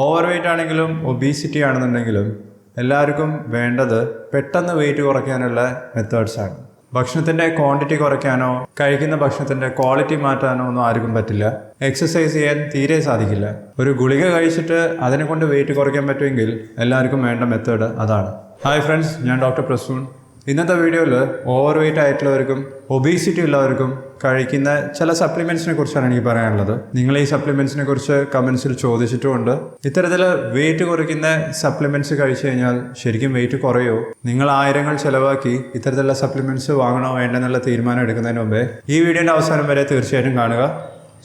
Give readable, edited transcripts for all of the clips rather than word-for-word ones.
Over weight ആണെങ്കിലും obesity ആണെന്നുണ്ടെങ്കിലും എല്ലാവർക്കും വേണ്ടത് പെട്ടെന്ന് വെയിറ്റ് കുറയ്ക്കാനുള്ള മെത്തേഡ്സാണ്. ഭക്ഷണത്തിൻ്റെ ക്വാണ്ടിറ്റി കുറയ്ക്കാനോ കഴിക്കുന്ന ഭക്ഷണത്തിൻ്റെ ക്വാളിറ്റി മാറ്റാനോ ഒന്നും ആർക്കും പറ്റില്ല. എക്സസൈസ് ചെയ്യാൻ തീരെ സാധിക്കില്ല. ഒരു ഗുളിക കഴിച്ചിട്ട് അതിനെ കൊണ്ട് വെയിറ്റ് കുറയ്ക്കാൻ പറ്റുമെങ്കിൽ എല്ലാവർക്കും വേണ്ട മെത്തേഡ് അതാണ്. ഹായ് ഫ്രണ്ട്സ്, ഞാൻ ഡോക്ടർ പ്രസൂൺ. ഇന്നത്തെ വീഡിയോയിൽ ഓവർ വെയ്റ്റ് ആയിട്ടുള്ളവർക്കും ഒബീസിറ്റി ഉള്ളവർക്കും കഴിക്കുന്ന ചില സപ്ലിമെൻറ്റ്സിനെ കുറിച്ചാണ് എനിക്ക് പറയാനുള്ളത്. നിങ്ങൾ ഈ സപ്ലിമെൻറ്റ്സിനെ കുറിച്ച് കമൻസിൽ ചോദിച്ചിട്ടുമുണ്ട്. ഇത്തരത്തിൽ വെയിറ്റ് കുറയ്ക്കുന്ന സപ്ലിമെൻറ്റ്സ് കഴിച്ചു കഴിഞ്ഞാൽ ശരിക്കും വെയിറ്റ് കുറയോ? നിങ്ങൾ ആയിരങ്ങൾ ചിലവാക്കി ഇത്തരത്തിലുള്ള സപ്ലിമെൻറ്റ്സ് വാങ്ങണോ വേണ്ടെന്നുള്ള തീരുമാനം എടുക്കുന്നതിന് മുമ്പേ ഈ വീഡിയോൻ്റെ അവസാനം വരെ തീർച്ചയായിട്ടും കാണുക.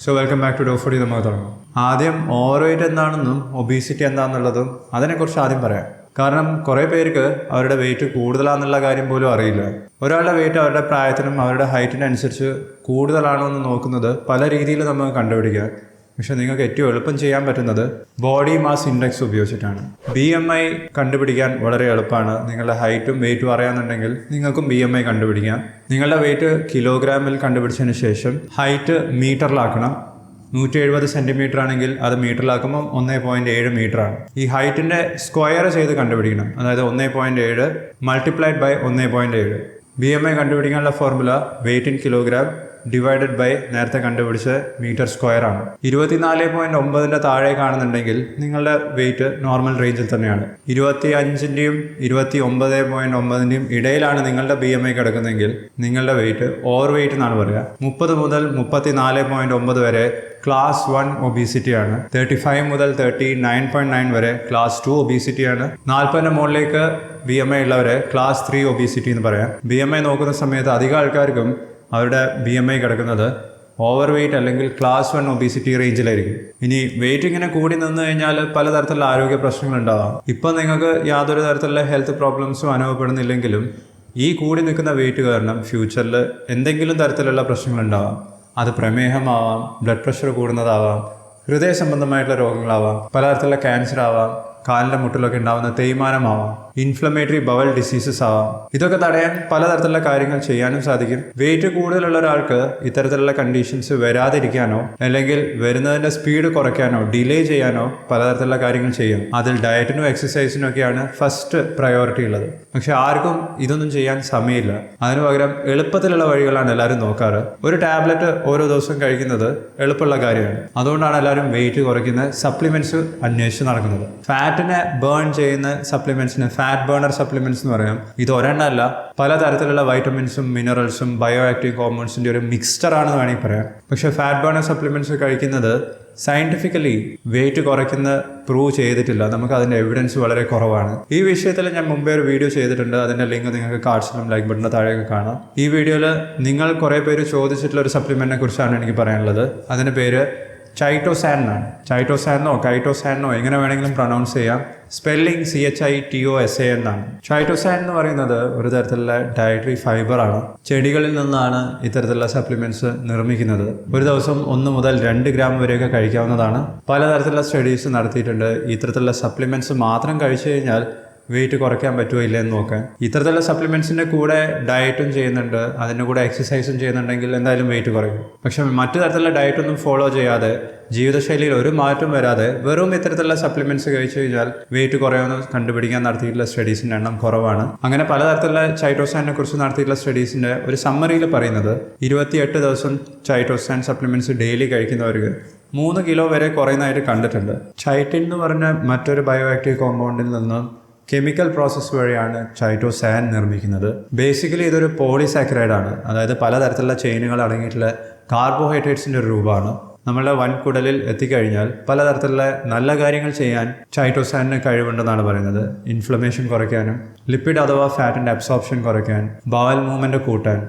So welcome back to Dofoodie. നമുക്ക് തുടങ്ങാം. ആദ്യം ഓവർ വെയ്റ്റ് എന്താണെന്നും ഒബീസിറ്റി എന്താണെന്നുള്ളതും അതിനെക്കുറിച്ച് ആദ്യം പറയാം. കാരണം കുറേ പേർക്ക് അവരുടെ വെയിറ്റ് കൂടുതലാണെന്നുള്ള കാര്യം പോലും അറിയില്ല. ഒരാളുടെ വെയിറ്റ് അവരുടെ പ്രായത്തിനും അവരുടെ ഹൈറ്റിനനുസരിച്ച് കൂടുതലാണോ എന്ന് നോക്കുന്നത് പല രീതിയിൽ നമുക്ക് കണ്ടുപിടിക്കാം. പക്ഷെ നിങ്ങൾക്ക് ഏറ്റവും എളുപ്പം ചെയ്യാൻ പറ്റുന്നത് ബോഡി മാസ് ഇൻഡെക്സ് ഉപയോഗിച്ചിട്ടാണ്. BMI കണ്ടുപിടിക്കാൻ വളരെ എളുപ്പമാണ്. നിങ്ങളുടെ ഹൈറ്റും വെയിറ്റും അറിയാമെന്നുണ്ടെങ്കിൽ നിങ്ങൾക്കും BMI കണ്ടുപിടിക്കാം. നിങ്ങളുടെ വെയിറ്റ് കിലോഗ്രാമിൽ കണ്ടുപിടിച്ചതിന് ശേഷം ഹൈറ്റ് മീറ്ററിലാക്കണം. 170 സെൻറ്റിമീറ്റർ ആണെങ്കിൽ അത് മീറ്ററിലാക്കുമ്പോൾ 1.7 മീറ്ററാണ്. ഈ ഹൈറ്റിൻ്റെ സ്ക്വയർ ചെയ്ത് കണ്ടുപിടിക്കണം. അതായത് 1.7 മൾട്ടിപ്ലൈഡ് ബൈ 1.7. BMI കണ്ടുപിടിക്കാനുള്ള formula weight in kilogram divided by നേരത്തെ കണ്ടുപിടിച്ച മീറ്റർ സ്ക്വയർ ആണ്. 24.9 താഴെ കാണുന്നുണ്ടെങ്കിൽ നിങ്ങളുടെ വെയിറ്റ് നോർമൽ റേഞ്ചിൽ തന്നെയാണ്. 25-ൻ്റെയും 29.9-ൻ്റെയും ഇടയിലാണ് നിങ്ങളുടെ BMI കിടക്കുന്നതെങ്കിൽ നിങ്ങളുടെ വെയിറ്റ് ഓവർ വെയിറ്റ് എന്നാണ് പറയുക. 30 മുതൽ 34.9 വരെ ക്ലാസ് 1 ഒബീസിറ്റി ആണ്. 35 മുതൽ 39.9 വരെ ക്ലാസ് 2 ഒബീസിറ്റി ആണ്. 40-ൻ്റെ മുകളിലേക്ക് BMI ഉള്ളവരെ ക്ലാസ് 3 ഒബീസിറ്റി എന്ന് പറയാം. BMI നോക്കുന്ന സമയത്ത് അധികം ആൾക്കാർക്കും അവരുടെ BMI കിടക്കുന്നത് ഓവർ വെയ്റ്റ് അല്ലെങ്കിൽ ക്ലാസ് 1 ഒബീസിറ്റി റേഞ്ചിലായിരിക്കും. ഇനി വെയിറ്റ് ഇങ്ങനെ കൂടി നിന്ന് കഴിഞ്ഞാൽ പലതരത്തിലുള്ള ആരോഗ്യ പ്രശ്നങ്ങളുണ്ടാവാം. ഇപ്പം നിങ്ങൾക്ക് യാതൊരു തരത്തിലുള്ള ഹെൽത്ത് പ്രോബ്ലംസും അനുഭവപ്പെടുന്നില്ലെങ്കിലും ഈ കൂടി നിൽക്കുന്ന വെയിറ്റ് കാരണം ഫ്യൂച്ചറിൽ എന്തെങ്കിലും തരത്തിലുള്ള പ്രശ്നങ്ങളുണ്ടാവാം. അത് പ്രമേഹമാവാം, ബ്ലഡ് പ്രഷർ കൂടുന്നതാവാം, ഹൃദയ സംബന്ധമായിട്ടുള്ള രോഗങ്ങളാവാം, പലതരത്തിലുള്ള ക്യാൻസർ ആവാം, കാലിൻ്റെ മുട്ടിലൊക്കെ ഉണ്ടാകുന്ന തേയ്മാനമാവാം, ഇൻഫ്ലമേറ്ററി ബവൽ ഡിസീസസ് ആവാം. ഇതൊക്കെ തടയാൻ പലതരത്തിലുള്ള കാര്യങ്ങൾ ചെയ്യാനും സാധിക്കും. വെയിറ്റ് കൂടുതലുള്ള ഒരാൾക്ക് ഇത്തരത്തിലുള്ള കണ്ടീഷൻസ് വരാതിരിക്കാനോ അല്ലെങ്കിൽ വരുന്നതിൻ്റെ സ്പീഡ് കുറയ്ക്കാനോ ഡിലേ ചെയ്യാനോ പലതരത്തിലുള്ള കാര്യങ്ങൾ ചെയ്യും. അതിൽ ഡയറ്റിനും എക്സസൈസിനും ഒക്കെയാണ് ഫസ്റ്റ് പ്രയോറിറ്റി ഉള്ളത്. പക്ഷെ ആർക്കും ഇതൊന്നും ചെയ്യാൻ സമയമില്ല. അതിനു പകരം എളുപ്പത്തിലുള്ള വഴികളാണ് എല്ലാവരും നോക്കാറ്. ഒരു ടാബ്ലറ്റ് ഓരോ ദിവസം കഴിക്കുന്നത് എളുപ്പമുള്ള കാര്യമാണ്. അതുകൊണ്ടാണ് എല്ലാവരും വെയിറ്റ് കുറയ്ക്കുന്ന സപ്ലിമെൻറ്റ്സ് അന്വേഷിച്ച് നടക്കുന്നത്. ഫാറ്റിനെ ബേൺ ചെയ്യുന്ന സപ്ലിമെൻറ്റ്സിന് ഫാറ്റ് ബേണർ സപ്ലിമെൻറ്റ്സ് എന്ന് പറയാം. ഇത് ഒരെണ്ണമല്ല, പലതരത്തിലുള്ള വൈറ്റമിൻസും മിനറൽസും ബയോ ആക്റ്റീവ് കോമ്പൗണ്ട്സിൻ്റെ ഒരു മിക്സ്ചർ ആണെന്ന് വേണമെങ്കിൽ പറയാം. പക്ഷേ ഫാറ്റ് ബേണർ സപ്ലിമെൻറ്റ്സ് കഴിക്കുന്നത് സയൻറ്റിഫിക്കലി വെയിറ്റ് കുറയ്ക്കുന്ന പ്രൂവ് ചെയ്തിട്ടില്ല. നമുക്ക് അതിൻ്റെ എവിഡൻസ് വളരെ കുറവാണ്. ഈ വിഷയത്തിൽ ഞാൻ മുമ്പേ ഒരു വീഡിയോ ചെയ്തിട്ടുണ്ട്. അതിൻ്റെ ലിങ്ക് നിങ്ങൾക്ക് കാർഡ്സിലും ലൈക്ക് ബട്ടൻ്റെ താഴെയൊക്കെ കാണാം. ഈ വീഡിയോയിൽ നിങ്ങൾ കുറേ പേര് ചോദിച്ചിട്ടുള്ള ഒരു സപ്ലിമെൻറ്റിനെ കുറിച്ചാണ് എനിക്ക് പറയാനുള്ളത്. അതിൻ്റെ പേര് ചൈറ്റോസാൻ എന്നാണ്. ചൈറ്റോസാനോ കൈറ്റോസാനോ എങ്ങനെ വേണമെങ്കിലും പ്രൊനൗൺസ് ചെയ്യാം. സ്പെല്ലിംഗ് CHITOSAN എന്നാണ്. ചൈറ്റോസാൻ എന്ന് പറയുന്നത് ഒരു തരത്തിലുള്ള ഡയറ്ററി ഫൈബറാണ്. ചെടികളിൽ നിന്നാണ് ഇത്തരത്തിലുള്ള സപ്ലിമെൻറ്റ്സ് നിർമ്മിക്കുന്നത്. ഒരു ദിവസം 1 മുതൽ 2 ഗ്രാം വരെയൊക്കെ കഴിക്കാവുന്നതാണ്. പലതരത്തിലുള്ള സ്റ്റഡീസ് നടത്തിയിട്ടുണ്ട്. ഇത്തരത്തിലുള്ള സപ്ലിമെൻറ്റ്സ് മാത്രം കഴിച്ചു കഴിഞ്ഞാൽ വെയിറ്റ് കുറയ്ക്കാൻ പറ്റുമോ ഇല്ലെന്ന് നോക്കാൻ. ഇത്തരത്തിലുള്ള സപ്ലിമെൻറ്റ്സിൻ്റെ കൂടെ ഡയറ്റും ചെയ്യുന്നുണ്ട്, അതിൻ്റെ കൂടെ എക്സസൈസും ചെയ്യുന്നുണ്ടെങ്കിൽ എന്തായാലും വെയിറ്റ് കുറയും. പക്ഷേ മറ്റു തരത്തിലുള്ള ഡയറ്റൊന്നും ഫോളോ ചെയ്യാതെ ജീവിതശൈലിയിൽ ഒരു മാറ്റം വരാതെ വെറും ഇത്തരത്തിലുള്ള സപ്ലിമെൻറ്റ്സ് കഴിച്ചു കഴിഞ്ഞാൽ വെയിറ്റ് കുറയുമെന്ന് കണ്ടുപിടിക്കാൻ നടത്തിയിട്ടുള്ള സ്റ്റഡീസിൻ്റെ എണ്ണം കുറവാണ്. അങ്ങനെ പലതരത്തിലുള്ള ചൈറ്റോസാനെ കുറിച്ച് നടത്തിയിട്ടുള്ള സ്റ്റഡീസിൻ്റെ ഒരു സമ്മറിയിൽ പറയുന്നത് 28 ദിവസം ചൈറ്റോസാൻ സപ്ലിമെൻറ്റ്സ് ഡെയിലി കഴിക്കുന്നവർക്ക് 3 കിലോ വരെ കുറയുന്നതായിട്ട് കണ്ടിട്ടുണ്ട്. ചൈറ്റിൻ എന്ന് പറഞ്ഞ മറ്റൊരു ബയോ ആക്റ്റീവ് കോമ്പൗണ്ടിൽ നിന്ന് കെമിക്കൽ പ്രോസസ്സ് വഴിയാണ് ചൈറ്റോസാൻ നിർമ്മിക്കുന്നത്. ബേസിക്കലി ഇതൊരു പോളിസാക്കറൈഡ് ആണ്. അതായത് പലതരത്തിലുള്ള ചെയിനുകൾ അടങ്ങിയിട്ടുള്ള കാർബോഹൈഡ്രേറ്റ്സിൻ്റെ ഒരു രൂപമാണ്. നമ്മളുടെ വൻകുടലിൽ എത്തിക്കഴിഞ്ഞാൽ പലതരത്തിലുള്ള നല്ല കാര്യങ്ങൾ ചെയ്യാൻ ചൈറ്റോസാനിന് കഴിവുണ്ടെന്നാണ് പറയുന്നത്. ഇൻഫ്ലമേഷൻ കുറയ്ക്കാനും ലിപ്പിഡ് അഥവാ ഫാറ്റിൻ്റെ അബ്സോർപ്ഷൻ കുറയ്ക്കാൻ, ബവൽ മൂവ്മെൻറ്റ് കൂട്ടാൻ,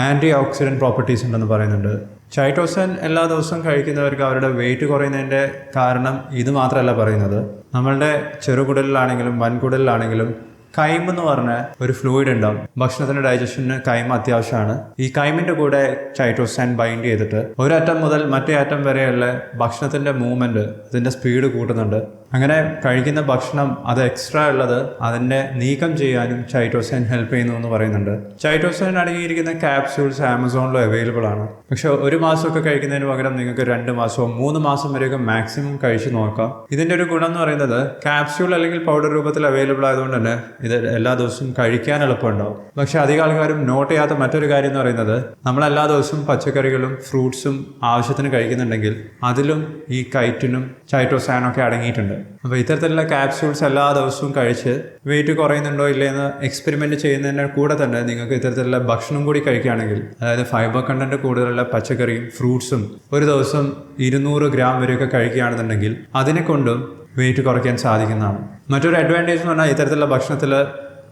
ആൻറ്റി ഓക്സിഡൻറ്റ് പ്രോപ്പർട്ടീസ് ഉണ്ടെന്ന് പറയുന്നുണ്ട്. ചൈറ്റോസാൻ എല്ലാ ദിവസവും കഴിക്കുന്നവർക്ക് അവരുടെ വെയിറ്റ് കുറയുന്നതിൻ്റെ കാരണം ഇത് മാത്രമല്ല പറയുന്നത്. നമ്മളുടെ ചെറുകുടലിലാണെങ്കിലും വൻകുടലിലാണെങ്കിലും കൈം എന്ന് പറഞ്ഞ ഒരു ഫ്ലൂയിഡ് ഉണ്ടാവും. ഭക്ഷണത്തിൻ്റെ ഡൈജഷന് കൈമ അത്യാവശ്യമാണ്. ഈ കൈമിൻ്റെ കൂടെ ചൈറ്റോസാൻ ബൈൻഡ് ചെയ്തിട്ട് ഒരറ്റം മുതൽ മറ്റേ അറ്റം വരെയുള്ള ഭക്ഷണത്തിൻ്റെ മൂവ്മെൻറ്റ് അതിൻ്റെ സ്പീഡ് കൂട്ടുന്നുണ്ട്. അങ്ങനെ കഴിക്കുന്ന ഭക്ഷണം അത് എക്സ്ട്രാ ഉള്ളത് അതിനെ നീക്കം ചെയ്യാനും ചൈറ്റോസൈൻ ഹെൽപ്പ് ചെയ്യുന്നു എന്ന് പറയുന്നുണ്ട്. ചൈറ്റോസൈൻ അടങ്ങിയിരിക്കുന്ന ക്യാപ്സ്യൂൾസ് ആമസോണിലും അവൈലബിൾ ആണ്. പക്ഷെ ഒരു മാസമൊക്കെ കഴിക്കുന്നതിന് പകരം നിങ്ങൾക്ക് 2 മാസമോ 3 മാസം വരെയൊക്കെ മാക്സിമം കഴിച്ചു നോക്കാം. ഇതിൻ്റെ ഒരു ഗുണം എന്ന് പറയുന്നത് ക്യാപ്സ്യൂൾ അല്ലെങ്കിൽ പൗഡർ രൂപത്തിൽ അവൈലബിൾ ആയതുകൊണ്ട് തന്നെ ഇത് എല്ലാ ദിവസവും കഴിക്കാൻ എളുപ്പമുണ്ടാവും. പക്ഷെ അധികം ആൾക്കാരും നോട്ട് ചെയ്യാത്ത മറ്റൊരു കാര്യം എന്ന് പറയുന്നത് നമ്മൾ എല്ലാ ദിവസവും പച്ചക്കറികളും ഫ്രൂട്ട്സും ആവശ്യത്തിന് കഴിക്കുന്നുണ്ടെങ്കിൽ അതിലും ഈ കൈറ്റിനും ചൈറ്റോസൈനൊക്കെ അടങ്ങിയിട്ടുണ്ട്. അപ്പോൾ ഇത്തരത്തിലുള്ള ക്യാപ്സ്യൂൾസ് എല്ലാ ദിവസവും കഴിച്ച് വെയിറ്റ് കുറയുന്നുണ്ടോ ഇല്ലയെന്ന് എക്സ്പെരിമെൻറ്റ് ചെയ്യുന്നതിൻ്റെ കൂടെ തന്നെ നിങ്ങൾക്ക് ഇത്തരത്തിലുള്ള ഭക്ഷണം കൂടി കഴിക്കുകയാണെങ്കിൽ, അതായത് ഫൈബർ കണ്ടന്റ് കൂടുതലുള്ള പച്ചക്കറിയും ഫ്രൂട്ട്സും ഒരു ദിവസം 200 ഗ്രാം വരെയൊക്കെ കഴിക്കുകയാണെന്നുണ്ടെങ്കിൽ അതിനെ കൊണ്ടും വെയിറ്റ് കുറയ്ക്കാൻ സാധിക്കുന്നതാണ്. മറ്റൊരു അഡ്വാൻറ്റേജ് എന്ന് പറഞ്ഞാൽ ഇത്തരത്തിലുള്ള ഭക്ഷണത്തിൽ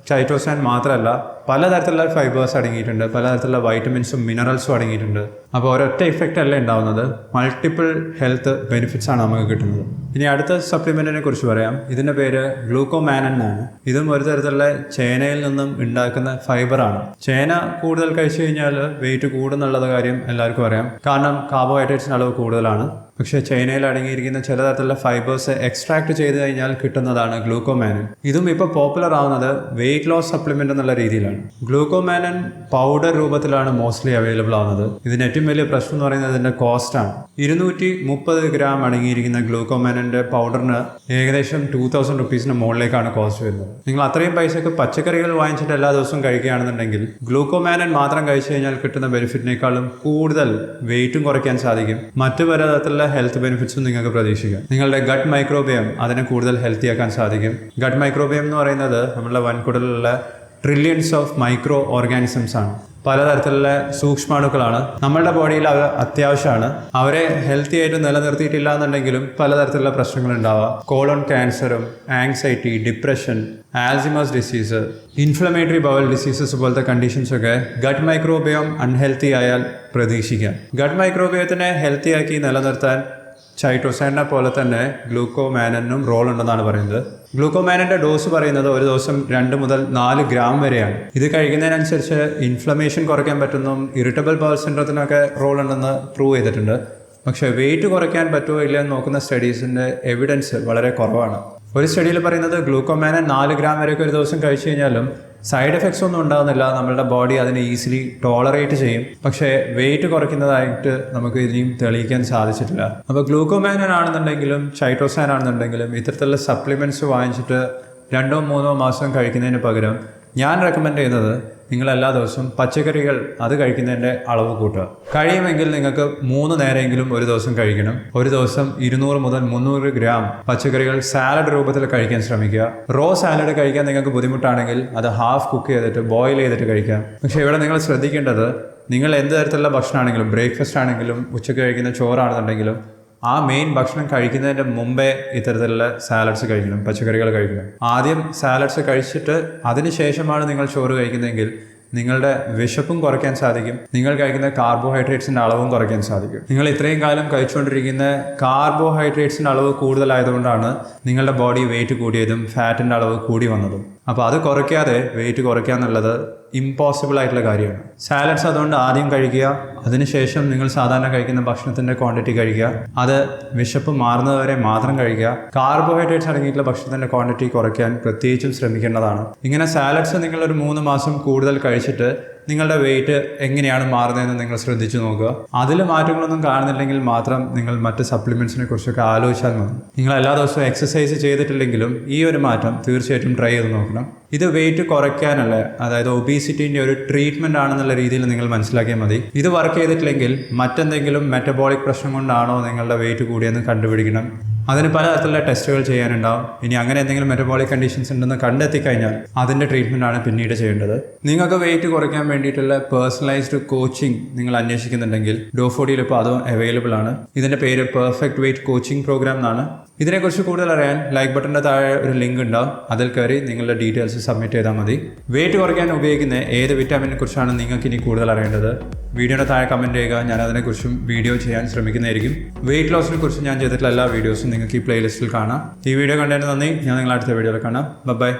ചൈറ്റോസൈൻ മാത്രമല്ല പലതരത്തിലുള്ള ഫൈബേഴ്സ് അടങ്ങിയിട്ടുണ്ട്, പലതരത്തിലുള്ള വൈറ്റമിൻസും മിനറൽസും അടങ്ങിയിട്ടുണ്ട്. അപ്പോൾ ഒരൊറ്റ ഇഫക്റ്റ് അല്ല ഉണ്ടാവുന്നത്, മൾട്ടിപ്പിൾ ഹെൽത്ത് ബെനിഫിറ്റ്സ് ആണ് നമുക്ക് കിട്ടുന്നത്. ഇനി അടുത്ത സപ്ലിമെൻറ്റിനെ കുറിച്ച് പറയാം. ഇതിൻ്റെ പേര് ഗ്ലൂക്കോമാനൻ എന്നാണ്. ഇതും ഒരു തരത്തിലുള്ള ചേനയിൽ നിന്നും ഉണ്ടാക്കുന്ന ഫൈബറാണ്. ചേന കൂടുതൽ കഴിച്ചു കഴിഞ്ഞാൽ വെയിറ്റ് കൂടുന്നുള്ള കാര്യം എല്ലാവർക്കും അറിയാം, കാരണം കാർബോഹൈഡ്രേറ്റ്സിന് അളവ് കൂടുതലാണ്. പക്ഷേ ചൈനയിൽ അടങ്ങിയിരിക്കുന്ന ചില തരത്തിലുള്ള ഫൈബേഴ്സ് എക്സ്ട്രാക്ട് ചെയ്ത് കഴിഞ്ഞാൽ കിട്ടുന്നതാണ് ഗ്ലൂക്കോമാനൻ. ഇതും ഇപ്പോൾ പോപ്പുലർ ആവുന്നത് വെയിറ്റ് ലോസ് സപ്ലിമെന്റ് എന്നുള്ള രീതിയിലാണ്. ഗ്ലൂക്കോമാനൻ പൗഡർ രൂപത്തിലാണ് മോസ്റ്റ്ലി അവൈലബിൾ ആവുന്നത്. ഇതിന് ഏറ്റവും വലിയ പ്രശ്നം എന്ന് പറയുന്നത് ഇതിന്റെ കോസ്റ്റ് ആണ്. 230 ഗ്രാം അടങ്ങിയിരിക്കുന്ന ഗ്ലൂക്കോമാനന്റെ പൗഡറിന് ഏകദേശം 2000 റുപ്പീസിന് മുകളിലേക്കാണ് കോസ്റ്റ് വരുന്നത്. നിങ്ങൾ അത്രയും പൈസക്ക് പച്ചക്കറികൾ വാങ്ങിച്ചിട്ട് എല്ലാ ദിവസവും കഴിക്കുകയാണെന്നുണ്ടെങ്കിൽ ഗ്ലൂക്കോമാനൻ മാത്രം കഴിച്ചു കഴിഞ്ഞാൽ കിട്ടുന്ന ബെനിഫിറ്റിനേക്കാളും കൂടുതൽ വെയിറ്റും കുറയ്ക്കാൻ സാധിക്കും. മറ്റു പലതരത്തിലുള്ള ഹെൽത്ത് ബെനിഫിറ്റ്സും നിങ്ങൾക്ക് പ്രതീക്ഷിക്കാം. നിങ്ങളുടെ ഗട്ട് മൈക്രോബിയം അതിനെ കൂടുതൽ ഹെൽത്തി ആക്കാൻ സാധിക്കും. ഗട്ട് മൈക്രോബിയം എന്ന് പറയുന്നത് നമ്മുടെ വൻകുടലിലുള്ള ട്രില്യൺസ് ഓഫ് മൈക്രോ ഓർഗാനിസംസ് ആണ്. പലതരത്തിലുള്ള സൂക്ഷ്മാണുക്കളാണ്. നമ്മളുടെ ബോഡിയിൽ അത് അത്യാവശ്യമാണ്. അവരെ ഹെൽത്തി ആയിട്ട് നിലനിർത്തിയിട്ടില്ല എന്നുണ്ടെങ്കിലും പലതരത്തിലുള്ള പ്രശ്നങ്ങൾ ഉണ്ടാവാം. കോളൺ ക്യാൻസറും anxiety, depression, Alzheimer's disease, inflammatory bowel diseases പോലത്തെ കണ്ടീഷൻസൊക്കെ ഗട്ട് മൈക്രോബിയം അൺഹെൽത്തി ആയാൽ പ്രതീക്ഷിക്കാം. ഗട്ട് മൈക്രോബിയത്തിനെ ഹെൽത്തി ആക്കി നിലനിർത്താൻ ചൈറ്റോസൈനെ പോലെ തന്നെ ഗ്ലൂക്കോമാനനും റോൾ ഉണ്ടെന്നാണ് പറയുന്നത്. ഗ്ലൂക്കോമാനന്റെ ഡോസ് പറയുന്നത് ഒരു ദിവസം 2 മുതൽ 4 ഗ്രാം വരെയാണ്. ഇത് കഴിക്കുന്നതിനനുസരിച്ച് ഇൻഫ്ലമേഷൻ കുറയ്ക്കാൻ പറ്റുന്നതും ഇറിറ്റബിൾ ബവൽ സിൻഡ്രോത്തിനൊക്കെ റോൾ ഉണ്ടെന്ന് പ്രൂവ് ചെയ്തിട്ടുണ്ട്. പക്ഷേ വെയിറ്റ് കുറയ്ക്കാൻ പറ്റുമോ ഇല്ലയെന്ന് നോക്കുന്ന സ്റ്റഡീസിൻ്റെ എവിഡൻസ് വളരെ കുറവാണ്. ഒരു സ്റ്റഡിയിൽ പറയുന്നത് ഗ്ലൂക്കോമാനൻ 4 ഗ്രാം വരെയൊക്കെ ഒരു ദിവസം കഴിച്ചു കഴിഞ്ഞാലും സൈഡ് എഫക്ട്സ് ഒന്നും ഉണ്ടാകുന്നില്ല. നമ്മളുടെ ബോഡി അതിനെ ഈസിലി ടോളറേറ്റ് ചെയ്യും. പക്ഷേ വെയിറ്റ് കുറയ്ക്കുന്നതായിട്ട് നമുക്ക് ഇനിയും തെളിയിക്കാൻ സാധിച്ചിട്ടില്ല. അപ്പോൾ ഗ്ലൂക്കോമാനൻ ആണെന്നുണ്ടെങ്കിലും ചൈറ്റോസൈൻ ആണെന്നുണ്ടെങ്കിലും ഇത്തരത്തിലുള്ള സപ്ലിമെൻറ്റ്സ് വാങ്ങിച്ചിട്ട് 2-3 മാസം കഴിക്കുന്നതിന് പകരം ഞാൻ റെക്കമെൻഡ് ചെയ്യുന്നത് നിങ്ങൾ എല്ലാ ദിവസവും പച്ചക്കറികൾ അത് കഴിക്കുന്നതിൻ്റെ അളവ് കൂട്ടുക. കഴിയുമെങ്കിൽ നിങ്ങൾക്ക് 3 നേരമെങ്കിലും ഒരു ദിവസം കഴിക്കണം. ഒരു ദിവസം 200 മുതൽ 300 ഗ്രാം പച്ചക്കറികൾ സാലഡ് രൂപത്തിൽ കഴിക്കാൻ ശ്രമിക്കുക. റോ സാലഡ് കഴിക്കാൻ നിങ്ങൾക്ക് ബുദ്ധിമുട്ടാണെങ്കിൽ അത് ഹാഫ് കുക്ക് ചെയ്തിട്ട് ബോയിൽ ചെയ്തിട്ട് കഴിക്കാം. പക്ഷേ ഇവിടെ നിങ്ങൾ ശ്രദ്ധിക്കേണ്ടത്, നിങ്ങൾ എന്ത് തരത്തിലുള്ള ഭക്ഷണമാണെങ്കിലും, ബ്രേക്ക്ഫാസ്റ്റ് ആണെങ്കിലും ഉച്ചയ്ക്ക് കഴിക്കുന്ന ചോറാണെന്നുണ്ടെങ്കിലും ആ മെയിൻ ഭക്ഷണം കഴിക്കുന്നതിൻ്റെ മുമ്പേ ഇത്തരത്തിലുള്ള സാലഡ്സ് കഴിക്കണം, പച്ചക്കറികൾ കഴിക്കണം. ആദ്യം സാലഡ്സ് കഴിച്ചിട്ട് അതിനുശേഷമാണ് നിങ്ങൾ ചോറ് കഴിക്കുന്നതെങ്കിൽ നിങ്ങളുടെ വിശപ്പും കുറയ്ക്കാൻ സാധിക്കും, നിങ്ങൾ കഴിക്കുന്ന കാർബോഹൈഡ്രേറ്റ്സിൻ്റെ അളവും കുറയ്ക്കാൻ സാധിക്കും. നിങ്ങൾ ഇത്രയും കാലം കഴിച്ചുകൊണ്ടിരിക്കുന്ന കാർബോഹൈഡ്രേറ്റ്സിൻ്റെ അളവ് കൂടുതലായതുകൊണ്ടാണ് നിങ്ങളുടെ ബോഡി വെയിറ്റ് കൂടിയതും ഫാറ്റിൻ്റെ അളവ് കൂടി വന്നതും. അപ്പോൾ അത് കുറയ്ക്കാതെ വെയിറ്റ് കുറയ്ക്കുക എന്നുള്ളത് ഇമ്പോസിബിൾ ആയിട്ടുള്ള കാര്യമാണ്. സാലഡ്സ് അതുകൊണ്ട് ആദ്യം കഴിക്കുക, അതിനുശേഷം നിങ്ങൾ സാധാരണ കഴിക്കുന്ന ഭക്ഷണത്തിൻ്റെ ക്വാണ്ടിറ്റി കഴിക്കുക. അത് വിശപ്പ് മാറുന്നതുവരെ മാത്രം കഴിക്കുക. കാർബോഹൈഡ്രേറ്റ്സ് അടങ്ങിയിട്ടുള്ള ഭക്ഷണത്തിൻ്റെ ക്വാണ്ടിറ്റി കുറയ്ക്കാൻ പ്രത്യേകിച്ചും ശ്രമിക്കേണ്ടതാണ്. ഇങ്ങനെ സാലഡ്സ് നിങ്ങളൊരു 3 മാസം കൂടുതൽ കഴിച്ചിട്ട് നിങ്ങളുടെ വെയിറ്റ് എങ്ങനെയാണ് മാറുന്നതെന്ന് നിങ്ങൾ ശ്രദ്ധിച്ചു നോക്കുക. അതിൽ മാറ്റങ്ങളൊന്നും കാണുന്നില്ലെങ്കിൽ മാത്രം നിങ്ങൾ മറ്റ് സപ്ലിമെൻറ്റ്സിനെ കുറിച്ചൊക്കെ ആലോചിച്ചാൽ മതി. നിങ്ങൾ എല്ലാ ദിവസവും എക്സസൈസ് ചെയ്തിട്ടില്ലെങ്കിലും ഈ ഒരു മാറ്റം തീർച്ചയായിട്ടും ട്രൈ ചെയ്ത് നോക്കണം. ഇത് വെയിറ്റ് കുറയ്ക്കാനുള്ള, അതായത് ഒബീസിറ്റിൻ്റെ ഒരു ട്രീറ്റ്മെൻറ്റ് ആണെന്നുള്ള രീതിയിൽ നിങ്ങൾ മനസ്സിലാക്കിയാൽ മതി. ഇത് വർക്ക് ചെയ്തിട്ടില്ലെങ്കിൽ മറ്റെന്തെങ്കിലും മെറ്റബോളിക് പ്രശ്നം കൊണ്ടാണോ നിങ്ങളുടെ വെയിറ്റ് കൂടിയെന്ന് കണ്ടുപിടിക്കണം. അതിന് പലതരത്തിലുള്ള ടെസ്റ്റുകൾ ചെയ്യാനുണ്ടാവും. ഇനി അങ്ങനെ എന്തെങ്കിലും മെറ്റബോളിക് കണ്ടീഷൻസ് ഉണ്ടെന്ന് കണ്ടെത്തിക്കഴിഞ്ഞാൽ അതിൻ്റെ ട്രീറ്റ്മെൻറ്റാണ് പിന്നീട് ചെയ്യേണ്ടത്. നിങ്ങൾക്ക് വെയിറ്റ് കുറയ്ക്കാൻ വേണ്ടിയിട്ടുള്ള പേഴ്സണലൈസ്ഡ് കോച്ചിങ് നിങ്ങൾ അന്വേഷിക്കുന്നുണ്ടെങ്കിൽ ഡോഫോഡിയിൽ ഇപ്പോൾ അതും അവൈലബിൾ ആണ്. ഇതിൻ്റെ പേര് പെർഫെക്റ്റ് വെയിറ്റ് കോച്ചിങ് പ്രോഗ്രാം എന്നാണ്. ഇതിനെക്കുറിച്ച് കൂടുതൽ അറിയാൻ ലൈക്ക് ബട്ടൻ്റെ താഴെ ഒരു ലിങ്ക് ഉണ്ടാവും, അതിൽ കയറി നിങ്ങളുടെ ഡീറ്റെയിൽസ് സബ്മിറ്റ് ചെയ്താൽ മതി. വെയിറ്റ് കുറയ്ക്കാൻ ഉപയോഗിക്കുന്ന ഏത് വിറ്റാമിനെ കുറിച്ചാണ് നിങ്ങൾക്ക് ഇനി കൂടുതൽ അറിയേണ്ടത്, വീഡിയോയുടെ താഴെ കമൻറ്റ് ചെയ്യുക. ഞാൻ അതിനെക്കുറിച്ചും വീഡിയോ ചെയ്യാൻ ശ്രമിക്കുന്നതായിരിക്കും. വെയിറ്റ് ലോസിനെ കുറിച്ച് ഞാൻ ചെയ്തിട്ടുള്ള എല്ലാ വീഡിയോസും നിങ്ങൾക്ക് ഈ പ്ലേലിസ്റ്റിൽ കാണാം. ഈ വീഡിയോ കണ്ടതിന് നന്ദി. ഞാൻ നിങ്ങളെ അടുത്ത വീഡിയോയിൽ കാണാം. ബൈ.